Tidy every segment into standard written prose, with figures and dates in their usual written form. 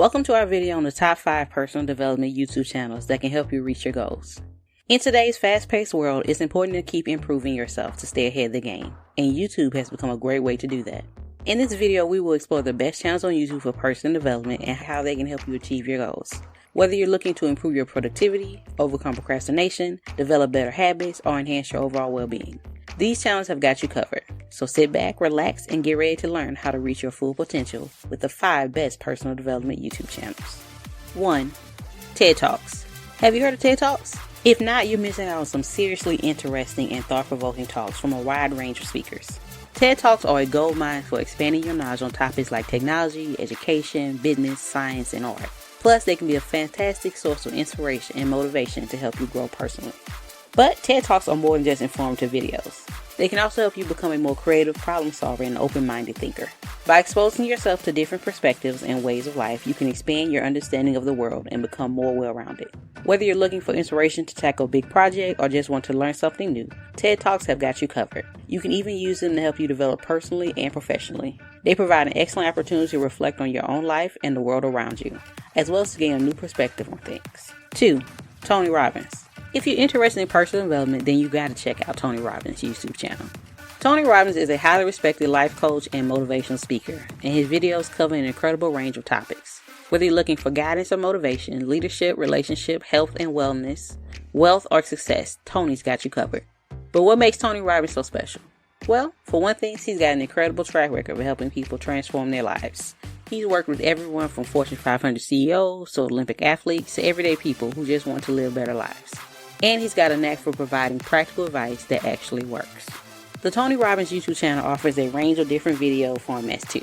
Welcome to our video on the top 5 personal development YouTube channels that can help you reach your goals. In today's fast-paced world, it's important to keep improving yourself to stay ahead of the game, and YouTube has become a great way to do that. In this video, we will explore the best channels on YouTube for personal development and how they can help you achieve your goals. Whether you're looking to improve your productivity, overcome procrastination, develop better habits, or enhance your overall well-being, these channels have got you covered. So sit back, relax, and get ready to learn how to reach your full potential with the 5 best personal development YouTube channels. 1. TED Talks. Have you heard of TED Talks? If not, you're missing out on some seriously interesting and thought-provoking talks from a wide range of speakers. TED Talks are a goldmine for expanding your knowledge on topics like technology, education, business, science, and art. Plus, they can be a fantastic source of inspiration and motivation to help you grow personally. But TED Talks are more than just informative videos. They can also help you become a more creative problem solver and open-minded thinker. By exposing yourself to different perspectives and ways of life, you can expand your understanding of the world and become more well-rounded. Whether you're looking for inspiration to tackle a big project or just want to learn something new, TED Talks have got you covered. You can even use them to help you develop personally and professionally. They provide an excellent opportunity to reflect on your own life and the world around you, as well as to gain a new perspective on things. 2. Tony Robbins. If you're interested in personal development, then you gotta check out Tony Robbins' YouTube channel. Tony Robbins is a highly respected life coach and motivational speaker, and his videos cover an incredible range of topics. Whether you're looking for guidance or motivation, leadership, relationship, health and wellness, wealth or success, Tony's got you covered. But what makes Tony Robbins so special? Well, for one thing, he's got an incredible track record of helping people transform their lives. He's worked with everyone from Fortune 500 CEOs to Olympic athletes to everyday people who just want to live better lives. And he's got a knack for providing practical advice that actually works. The Tony Robbins YouTube channel offers a range of different video formats too.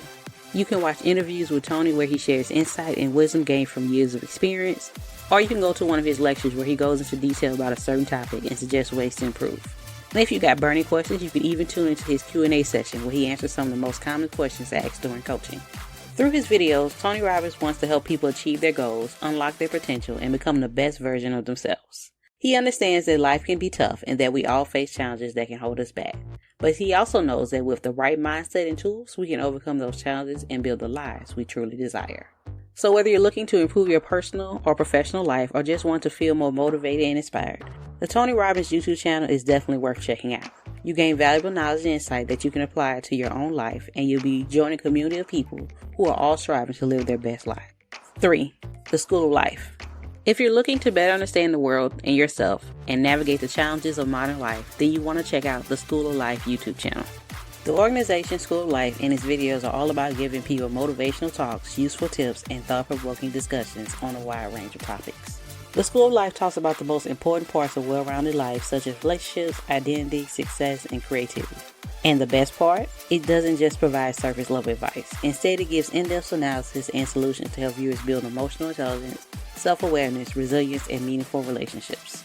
You can watch interviews with Tony where he shares insight and wisdom gained from years of experience, or you can go to one of his lectures where he goes into detail about a certain topic and suggests ways to improve. And if you got burning questions, you can even tune into his Q&A session where he answers some of the most common questions asked during coaching. Through his videos, Tony Robbins wants to help people achieve their goals, unlock their potential, and become the best version of themselves. He understands that life can be tough and that we all face challenges that can hold us back. But he also knows that with the right mindset and tools, we can overcome those challenges and build the lives we truly desire. So whether you're looking to improve your personal or professional life or just want to feel more motivated and inspired, the Tony Robbins YouTube channel is definitely worth checking out. You gain valuable knowledge and insight that you can apply to your own life, and you'll be joining a community of people who are all striving to live their best life. 3. The School of Life. If you're looking to better understand the world and yourself and navigate the challenges of modern life, then you want to check out the School of Life YouTube channel. The organization School of Life and its videos are all about giving people motivational talks, useful tips, and thought-provoking discussions on a wide range of topics. The School of Life talks about the most important parts of well-rounded life, such as relationships, identity, success, and creativity. And the best part? It doesn't just provide surface-level advice. Instead, it gives in-depth analysis and solutions to help viewers build emotional intelligence, self-awareness, resilience, and meaningful relationships.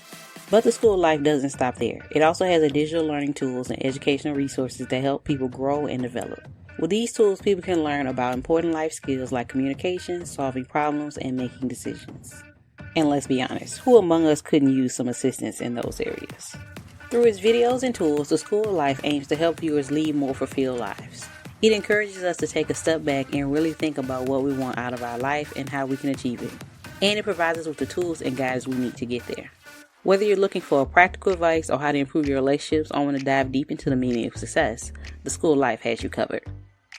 But the School of Life doesn't stop there. It also has digital learning tools and educational resources that help people grow and develop. With these tools, people can learn about important life skills like communication, solving problems, and making decisions. And let's be honest, who among us couldn't use some assistance in those areas? Through its videos and tools, the School of Life aims to help viewers lead more fulfilled lives. It encourages us to take a step back and really think about what we want out of our life and how we can achieve it. And it provides us with the tools and guides we need to get there. Whether you're looking for practical advice or how to improve your relationships or want to dive deep into the meaning of success, the School of Life has you covered.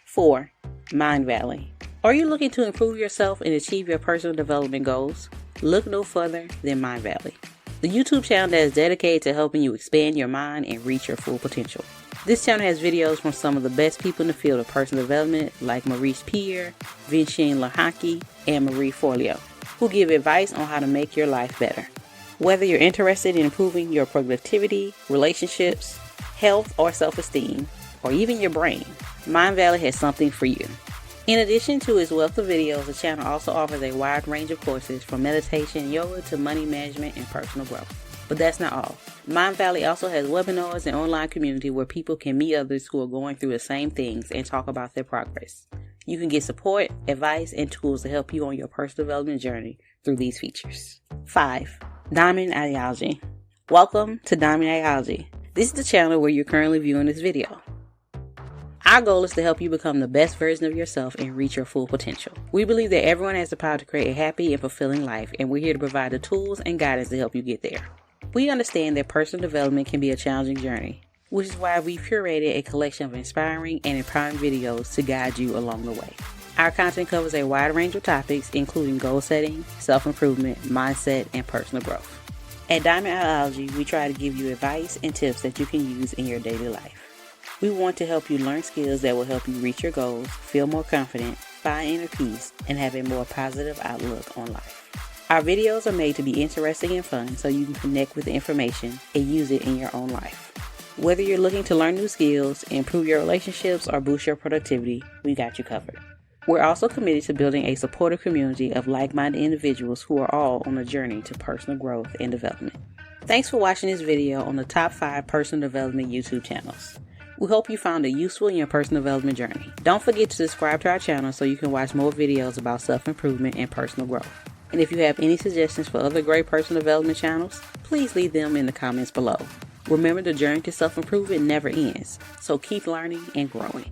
4. Mind Valley. Are you looking to improve yourself and achieve your personal development goals? Look no further than Mind Valley, the YouTube channel that is dedicated to helping you expand your mind and reach your full potential. This channel has videos from some of the best people in the field of personal development like Maurice Pierre, Vincent Lahaki, and Marie Forleo, who give advice on how to make your life better. Whether you're interested in improving your productivity, relationships, health or self-esteem, or even your brain, Mind Valley has something for you. In addition to its wealth of videos, the channel also offers a wide range of courses from meditation, yoga to money management and personal growth. But that's not all. Mind Valley also has webinars and online community where people can meet others who are going through the same things and talk about their progress. You can get support, advice, and tools to help you on your personal development journey through these features. 5. Diamond Ideology. Welcome to Diamond Ideology. This is the channel where you're currently viewing this video. Our goal is to help you become the best version of yourself and reach your full potential. We believe that everyone has the power to create a happy and fulfilling life, and we're here to provide the tools and guidance to help you get there. We understand that personal development can be a challenging journey, which is why we've curated a collection of inspiring and empowering videos to guide you along the way. Our content covers a wide range of topics, including goal setting, self-improvement, mindset, and personal growth. At Diamond Ideology, we try to give you advice and tips that you can use in your daily life. We want to help you learn skills that will help you reach your goals, feel more confident, find inner peace, and have a more positive outlook on life. Our videos are made to be interesting and fun so you can connect with the information and use it in your own life. Whether you're looking to learn new skills, improve your relationships, or boost your productivity, we got you covered. We're also committed to building a supportive community of like-minded individuals who are all on a journey to personal growth and development. Thanks for watching this video on the top 5 personal development YouTube channels. We hope you found it useful in your personal development journey. Don't forget to subscribe to our channel so you can watch more videos about self-improvement and personal growth. And if you have any suggestions for other great personal development channels, please leave them in the comments below. Remember, the journey to self-improvement never ends, so keep learning and growing.